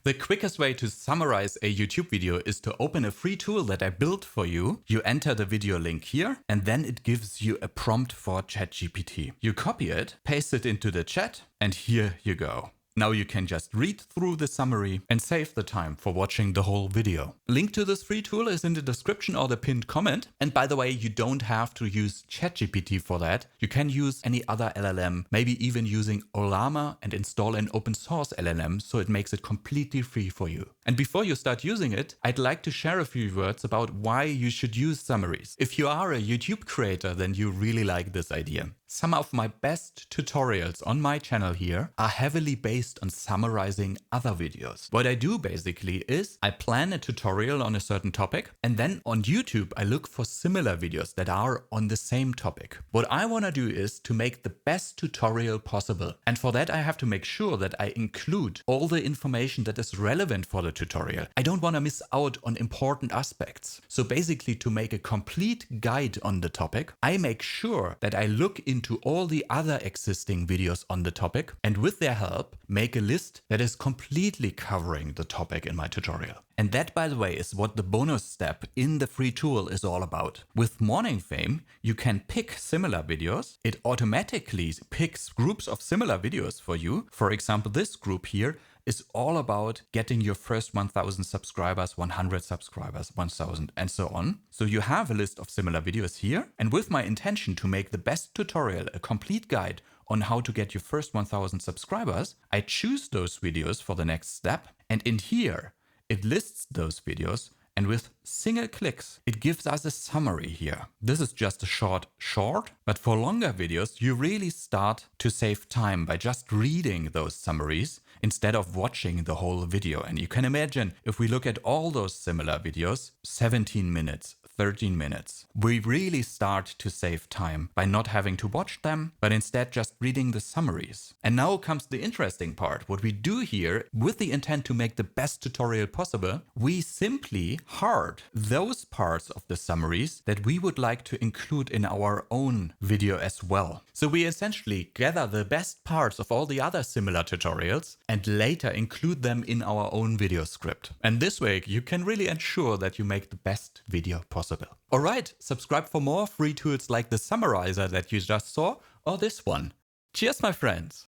The quickest way to summarize a YouTube video is to open a free tool that I built for you. You enter the video link here, and then it gives you a prompt for ChatGPT. You copy it, paste it into the chat, and here you go. Now you can just read through the summary and save the time for watching the whole video. Link to this free tool is in the description or the pinned comment. And by the way, you don't have to use ChatGPT for that. You can use any other LLM, maybe even using Olama, and install an open source LLM so it makes it completely free for you. And before you start using it, I'd like to share a few words about why you should use summaries. If you are a YouTube creator, then you really like this idea. Some of my best tutorials on my channel here are heavily based on summarizing other videos. What I do basically is I plan a tutorial on a certain topic, and then on YouTube I look for similar videos that are on the same topic. What I want to do is to make the best tutorial possible. And for that I have to make sure that I include all the information that is relevant for the tutorial. I don't want to miss out on important aspects. So basically, to make a complete guide on the topic, I make sure that I look into all the other existing videos on the topic, and with their help make a list that is completely covering the topic in my tutorial. And that, by the way, is what the bonus step in the free tool is all about. With Morningfame, you can pick similar videos. It automatically picks groups of similar videos for you. For example, this group here is all about getting your first 1,000 subscribers, 100 subscribers, 1,000, and so on. So you have a list of similar videos here. And with my intention to make the best tutorial, a complete guide on how to get your first 1,000 subscribers, I choose those videos for the next step. And in here, it lists those videos. And with single clicks, it gives us a summary here. This is just a short, but for longer videos, you really start to save time by just reading those summaries instead of watching the whole video. And you can imagine, if we look at all those similar videos, 17 minutes, 13 minutes, we really start to save time by not having to watch them, but instead just reading the summaries. And now comes the interesting part. What we do here, with the intent to make the best tutorial possible, we simply hard those parts of the summaries that we would like to include in our own video as well. So we essentially gather the best parts of all the other similar tutorials and later include them in our own video script. And this way you can really ensure that you make the best video possible. Alright, subscribe for more free tools like the summarizer that you just saw, or this one. Cheers, my friends!